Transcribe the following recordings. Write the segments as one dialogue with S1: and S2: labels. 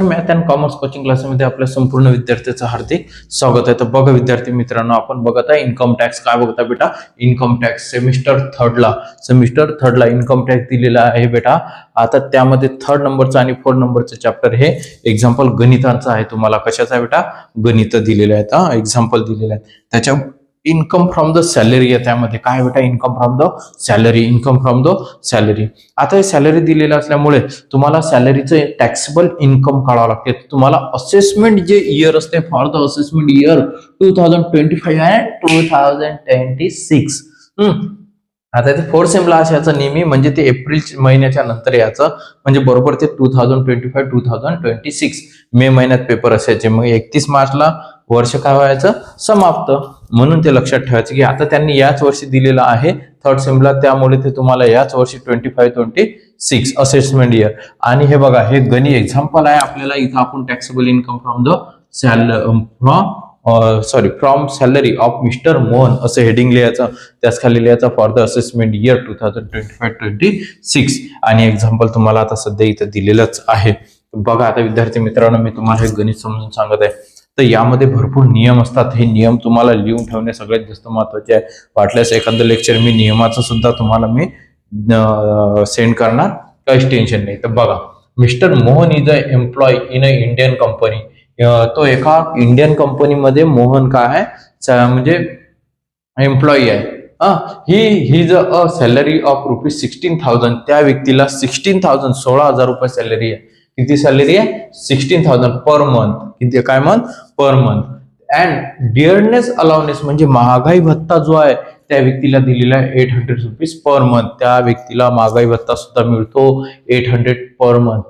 S1: Math and commerce coaching क्लासमध्ये आपल्या संपूर्ण विद्यार्थ्यांचं हार्दिक स्वागत आहे. तर बघा विद्यार्थी मित्रांनो, आपण बघत आहे इन्कम टॅक्स. काय बघता बेटा? इन्कम टॅक्स सेमिस्टर थर्डला इन्कम टॅक्स दिलेला आहे बेटा. आता त्यामध्ये 3rd नंबरचा आणि 4th नंबरचं चॅप्टर हे एक्झाम्पल गणितांचं आहे. तुम्हाला कशाचा आहे बेटा? गणित दिलेले आहेत, एक्झाम्पल दिलेले आहेत. त्याच्या इन्कम फ्रॉम द सॅलरी आहे. त्यामध्ये काय बेटा? Income from the salary. आता हे सॅलरी दिलेलं असल्यामुळे तुम्हाला सॅलरीचं टॅक्सेबल इन्कम काढावं लागते. तुम्हाला असेसमेंट जे इयर असते for the assessment year 2025 and 2026. आता ते 4th सेमला याचं नेहमी म्हणजे ते एप्रिल महिन्याच्या नंतर याचं म्हणजे बरोबर ते 2025-2026 मे महिन्यात पेपर असायचे. मग 31 मार्चला वर्ष काय व्हायचं? समाप्त. म्हणून ते लक्षात ठेवायचं की आता त्यांनी याच वर्षी दिलेलं आहे 3rd सेमला, त्यामुळे ते तुम्हाला याच वर्षी 25-26 असेसमेंट इयर. आणि हे बघा, हे गणित एक्झाम्पल आहे आपल्याला. इथं आपण taxable income from salary of mister Mohan असं हेडिंग लिहायचं. त्याच खाली लिहायचं फॉर द असेसमेंट इयर 2025-26 आणि एक्झाम्पल तुम्हाला आता सध्या इथं दिलेलंच आहे. बघा आता विद्यार्थी मित्रांनो, मी तुम्हाला हे गणित समजून सांगत आहे. तर यामध्ये भरपूर नियम असतात. हे नियम तुम्हाला लिहून ठेवणे सगळ्यात जास्त महत्वाचे आहे. वाटल्यास एखादं लेक्चर मी नियमाचं सुद्धा तुम्हाला मी सेंड करणार, काहीच टेन्शन नाही. तर बघा, mister Mohan is a employee in a Indian company. तो एका इंडियन कंपनीमध्ये मोहन काय आहे? म्हणजे एम्प्लॉई आहे. He is a salary of ₹16,000. त्या व्यक्तीला 16,000 16,000 रुपये सॅलरी आहे. किती सॅलरी आहे? 16,000 पर मंथ. किती काय month? Per month. And dearness allowance म्हणजे महागाई भत्ता जो आहे त्या व्यक्तीला दिलेला आहे 800 रुपीज पर मंथ. त्या व्यक्तीला महागाई भत्ता सुद्धा मिळतो 800 पर मंथ.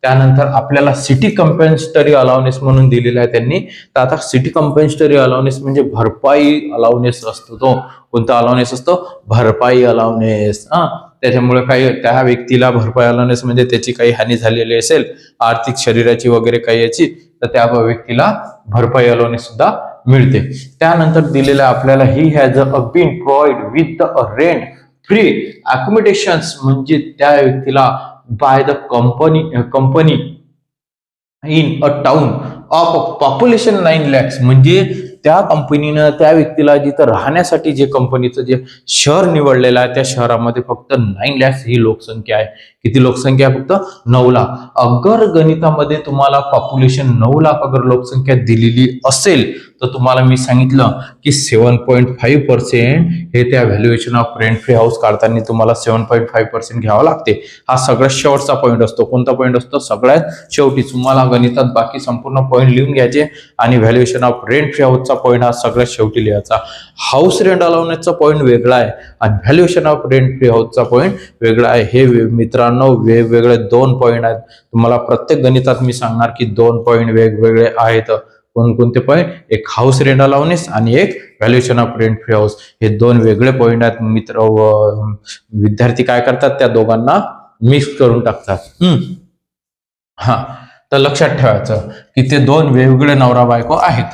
S1: त्यानंतर आपल्याला सिटी कंपेन्सेटरी अलाउनेस म्हणून दिलेला आहे त्यांनी. तर आता सिटी कंपेन्सेटरी अलाउनेस म्हणजे भरपाई अलाउनेस असतो. तो कोणता अलाउनेस असतो? भरपाई अलाउनेस. त्याच्यामुळे काही त्या व्यक्तीला भरपाई अलाउनेस म्हणजे त्याची काही हानी झालेली असेल आर्थिक, शरीराची वगैरे काही याची, तर त्या व्यक्तीला भरपाई अलाउनेस सुद्धा मिळते. त्यानंतर दिलेलं आपल्याला he has been provide with the rent free accommodations म्हणजे त्या व्यक्तीला by the company in a town of population 9 lakhs म्हणजे त्या कंपनीनं त्या व्यक्तीला जिथं राहण्यासाठी जे कंपनीचं जे शहर निवडलेलं आहे त्या शहरामध्ये फक्त 9 lakhs ही लोकसंख्या आहे. किती लोकसंख्या आहे? फक्त 9 लाख. अगर गणितामध्ये तुम्हाला पॉप्युलेशन 9 लाख अगर लोकसंख्या दिलेली असेल तर तुम्हाला मी सांगितलं की 7.5% हे त्या valuation of rent free house काढताना तुम्हाला 7.5% घ्यावं लागते. हा सगळ्यात शेवटचा पॉईंट असतो. कोणता पॉईंट असतो? सगळ्यात शेवटी. तुम्हाला गणितात बाकी संपूर्ण पॉईंट लिहून घ्यायचे आणि व्हॅल्युएशन ऑफ रेंट फ्री हाऊसचा पॉईंट हा सगळ्यात शेवटी लिहायचा. हाऊस रेंट अलाउनेसचा पॉईंट वेगळा आहे आणि व्हॅल्युएशन ऑफ रेंट फ्री हाऊसचा पॉईंट वेगळा आहे. हे मित्रांनो वेगवेगळे 2 पॉईंट आहेत. तुम्हाला प्रत्येक गणितात मी सांगणार की 2 पॉईंट वेगवेगळे आहेत. कोणते पॉईंट? एक हाऊस रेंट अलाउनेस आणि एक valuation of rent free house. हे 2 वेगळे पॉईंट आहेत मित्र. विद्यार्थी काय करतात? त्या दोघांना मिक्स करून टाकतात. तर लक्षात ठेवायचं की ते 2 वेगवेगळे नवरा बायको आहेत.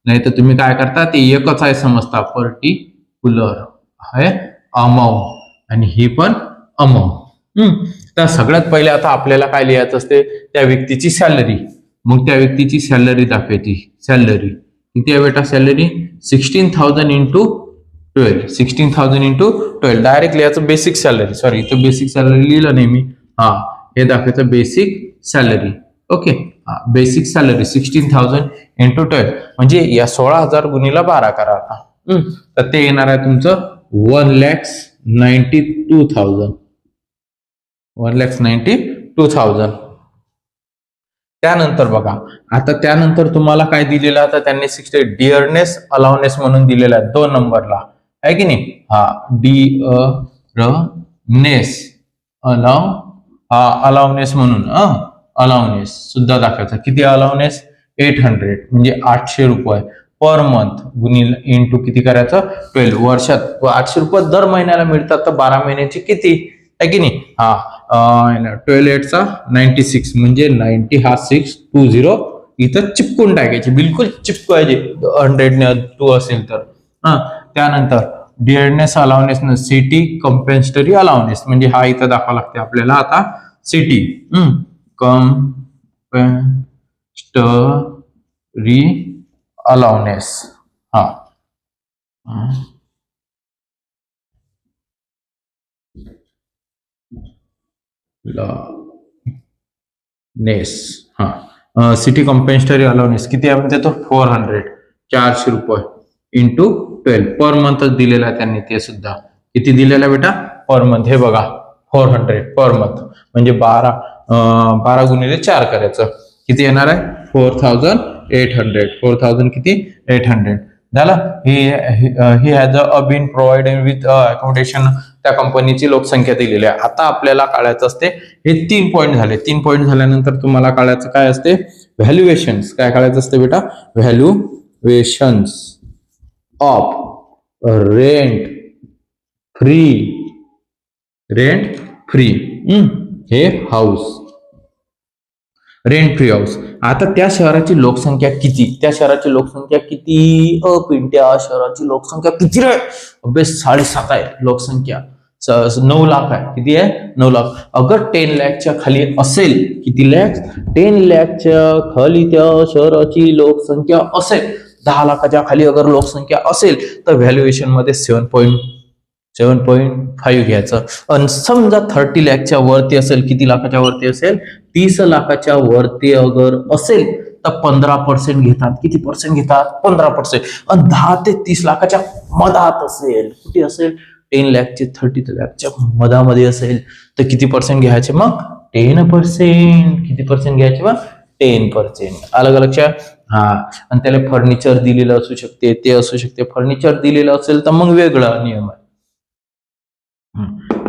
S1: नाही तर तुम्ही काय करता? ते एकच आहे समजता. पर्टिक्युलर आहे अमाऊंट आणि ही पण अमाऊंट. तर सगळ्यात पहिले आता आपल्याला काय लिहायचं असते? त्या व्यक्तीची सॅलरी. मग त्या व्यक्तीची सॅलरी दाखवायची. सॅलरी किती आहे बेटा? Salary 16,000 into 12. 16,000 इंटू 12 डायरेक्ट लिहायचं बेसिक सॅलरी. सॉरी, इथं बेसिक सॅलरी लिहिलं नाही मी. हे दाखवायचं basic salary. Okay, basic salary 16,000 into 12 म्हणजे या 16,000 गुणिला 12 करा आता. तर ते येणार आहे तुमचं 1,92,000. 1,92,000. त्यानंतर बघा, आता त्यानंतर तुम्हाला काय दिलेलं आता त्यांनी 60 डिअरनेस अलाउनेस म्हणून दिलेला आहे 2 नंबरला, आहे की नाही? डिअरनेस अलाउनेस म्हणून अलाउनेस सुद्धा दाखवायचा. किती अलाउनेस? 800 म्हणजे 800 रुपये पर मंथ गुणिले इंटू किती करायचं? 12. वर्षात 800 रुपये दर महिन्याला मिळतात. तर 12 महिन्याची किती, आहे की नाही? 12 96 म्हणजे 90 हा 620 इथं चिपकून टाकायचे. बिलकुल चिपकायचे 100 2 असेल तर. त्यानंतर डिअरनेस अलाउनेस न सिटी कंपेन्सेटरी अलाउनेस म्हणजे हा इथं दाखवा लागते आपल्याला. आता सिटी कंपन्स्टरी अलाउनेस. हा नेस. हा सिटी कंपेन्स्टरी अलाउनेस किती आहे म्हणते तो 400 400 रुपये इंटू 12 पर मंथच दिलेला आहे त्यांनी. ते सुद्धा किती दिलेला बेटा पर मंथ हे बघा 400 पर मंथ म्हणजे 12 गुणिले 4 करायचं किती येणार आहे 4800. 4000 किती 800 झालं. He has been provided with accommodation. त्या कंपनीची लोकसंख्या दिलेली आहे. आता आपल्याला काढायचं असते हे 3 पॉईंट झाले. 3 पॉईंट झाल्यानंतर तुम्हाला काढायचं काय असते व्हॅल्युएशन्स. काय काढायचं असते बेटा व्हॅल्युएशन्स ऑफ रेंट फ्री हे हाऊस. Rent free house. आता त्या शहराची लोकसंख्या किती पिंट्या शहराची लोकसंख्या किती रे अबे 7.5 आहे लोकसंख्या. 9 लाख आहे. किती आहे 9 लाख. अगर 10 लाखच्या खाली असेल किती लाख 10 लाखच्या खाली त्या शहराची लोकसंख्या असेल 10 लाखाच्या खाली अगर लोकसंख्या असेल तर व्हॅल्युएशन मध्ये 7.5 घ्यायचं. आणि समजा 30 लाखच्या वरती असेल किती लाखाच्या वरती असेल 30 लाखाच्या वरती अगर असेल तर 15% घेतात. किती पर्सेंट घेतात 15%. आणि 10 ते 30 लाखाच्या मधात असेल किती असेल 10 लाखचे 30 लाखच्या मधामध्ये असेल तर किती पर्सेंट घ्यायचे मग 10%. किती पर्सेंट घ्यायचे मग 10%. अलग लक्षात. हा आणि त्याला फर्निचर दिलेलं असू शकते ते असू शकते. फर्निचर दिलेलं असेल तर मग वेगळा नियम आहे.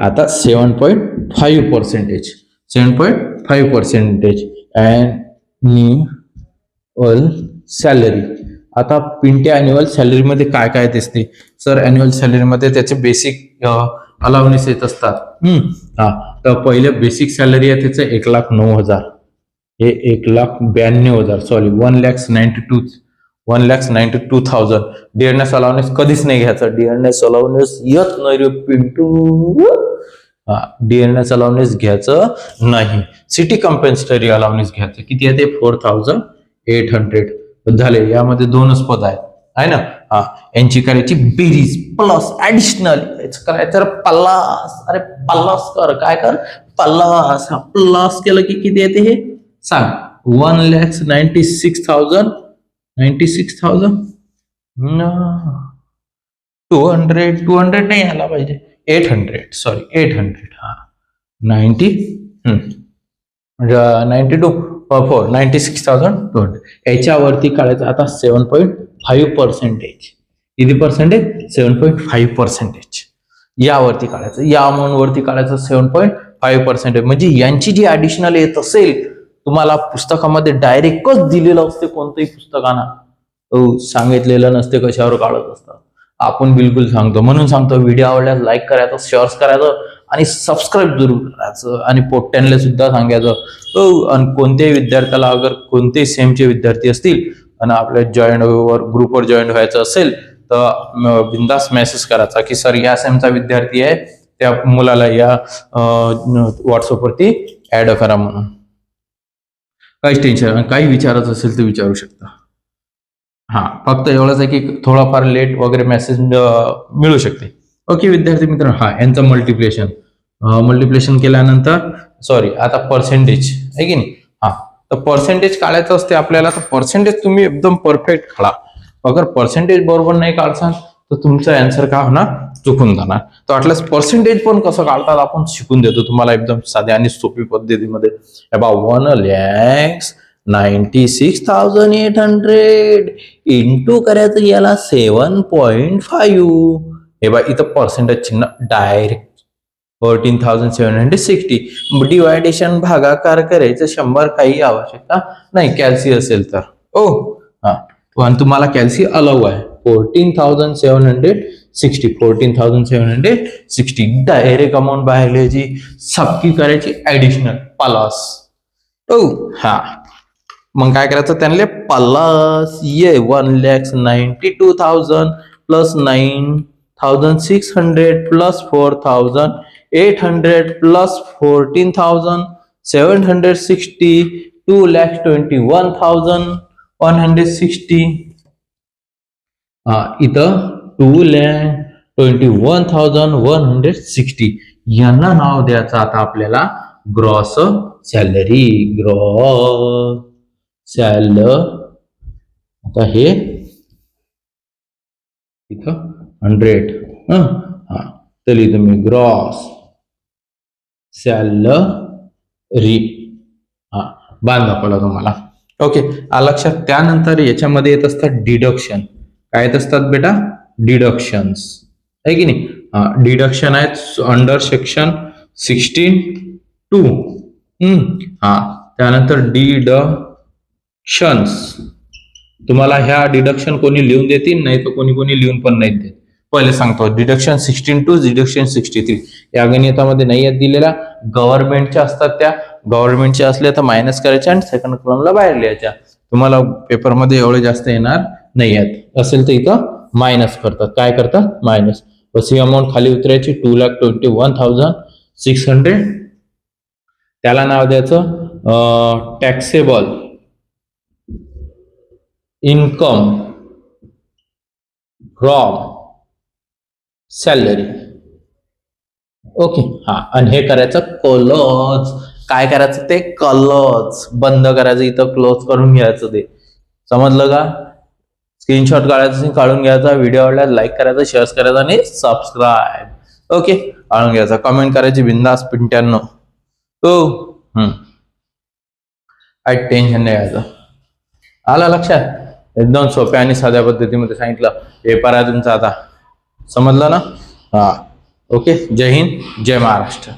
S1: आता 7.5% 7.5% ॲन्युअल सॅलरी. आता पिंट्या ॲन्युअल सॅलरी मध्ये काय काय दिसते सर. ॲन्युअल सॅलरी मध्ये त्याचे बेसिक अलाउन्स येत असतात. तर पहिले बेसिक सॅलरी आहे त्याचं 1,09,000. हे 1,92,000 सॉरी 1,92,000. डिअरनेस अलाउन्स कधीच नाही घ्यायचं. डिअरनेस अलाउन्स येत नाही रे पिंटू. डिअरनेस अलाउन्स घ्यायचं नाही. सिटी कंपेन्स्टरी अलाउन्स घ्यायचं. किती आहे ते 4,800 झाले. यामध्ये 2च पद आहेत आहे ना. यांची करायची बेरीज प्लस ऍडिशनल करायचं प्लस. अरे प्लस कर काय कर प्लस. प्लस केलं की किती येते हे सांग 1,96,000 200 नाही आला पाहिजे 800 सॉरी 800 92 96,200 याच्यावरती काढायचं. आता 7.5% किती पर्सेंटेज 7.5% यावरती काढायचं. या अमाऊंट वरती काढायचं 7.5% म्हणजे यांची जी ऍडिशनल येत असेल तुम्हाला पुस्तकामध्ये डायरेक्टच दिलेलं असते. कोणत्याही पुस्तकांना सांगितलेलं नसते कशावर काढत असतात. आपण बिलकुल सांगतो. म्हणून सांगतो व्हिडिओ आवडल्यास लाईक करायचं शेअर करायचं आणि सबस्क्राईब जरूर करायचं आणि पोट्ट्यांना सुद्धा सांगायचं. आणि कोणत्याही विद्यार्थ्याला अगर कोणतेही सेमचे विद्यार्थी असतील आणि आपल्या ग्रुपवर जॉईन व्हायचं असेल तर बिंदास मेसेज करायचा की सर या सेमचा विद्यार्थी आहे त्या मुलाला या व्हॉट्सअपवरती ऍड करा म्हणून. काहीच टेन्शन काही विचारायचं असेल तर विचारू शकता. फक्त एवढंच आहे की थोडाफार लेट वगैरे मेसेज मिळू शकते. ओके विद्यार्थी मित्र. यांचं मल्टिप्लिकेशन केल्यानंतर सॉरी आता पर्सेंटेज आहे की नाही. तर पर्सेंटेज काढायचं असते आपल्याला. तर पर्सेंटेज तुम्ही एकदम परफेक्ट काढा. अगर पर्सेंटेज बरोबर नाही काढसान तर तुमचं आन्सर काय होणार चुकून जाणार. तर वाटल्यास पर्सेंटेज पण कसं काढतात आपण शिकून देतो तुम्हाला एकदम साध्या आणि सोपी पद्धतीमध्ये. 1,96,800 इंटू करायचं याला 7.5. हे बा इथं पर्सेंटेज चिन्ह डायरेक्ट 14,760. डिवायडेशन भागाकार करायचं 100 काही आवश्यकता नाही कॅल्सी असेल तर. पण तुम्हाला कॅल्सी अलाउ आहे 14,760 डायरेक्ट अमाऊंट बाहेर लिहायची. सबकी करायची ऍडिशनल प्लस. मग काय करायचं त्यांना प्लस ये 1,92,000 प्लस 9,600 प्लस 4,800 प्लस 14,000 760, 2,21,160. इथं 2,21,160 यांना नाव द्यायचं आता आपल्याला ग्रॉस सॅलरी. Gross salary. आता हे इथं 100. तर इथं मी ग्रॉस सॅलरी बांध दाखवला तुम्हाला. ओके, लक्षात. त्यानंतर याच्यामध्ये येत असतात डिडक्शन. काय येत असतात बेटा? डिडक्शन्स, आहे की नाही? डिडक्शन आहेत अंडर सेक्शन 16(2). त्यानंतर डिडक्शन्स. तुम्हाला ह्या डिडक्शन कोणी लिहून देतील, नाही तर कोणी लिहून पण नाही देत. पहिले सांगतो, डिडक्शन 16(2), डिडक्शन 63 या गणितामध्ये नाही आहेत दिलेल्या. गव्हर्नमेंटच्या असतात, त्या गव्हर्नमेंटच्या असल्या तर मायनस करायच्या आणि सेकंड कॉलमला बाहेर लिहायच्या. तुम्हाला पेपरमध्ये एवढे जास्त येणार नाही आहेत. असेल तर इथं मायनस करतात. काय करतात? मायनस. बस ही अमाऊंट खाली उतरायची 2,21,600. त्याला नाव द्यायचं taxable income from salary. Okay. आणि हे करायचं क्लोज. काय करायचं? ते क्लोज बंद करायचं. इथं क्लोज करून घ्यायचं. ते समजलं का? स्क्रीनशॉट काढायचं, काढून घ्यायचा. व्हिडिओ आवडल्यास लाईक करायचा, शेअर करायचा आणि सबस्क्राईब. ओके, काढून घ्यायचा. कमेंट करायची बिंदास पिंट्यांनो. काय टेन्शन नाही घ्यायचं. आला लक्षात? एकदम सोप्या आणि साध्या पद्धतीमध्ये सांगितलं. पेपर आहे तुमचा आता. समजलं ना? ओके. जय हिंद, जय महाराष्ट्र.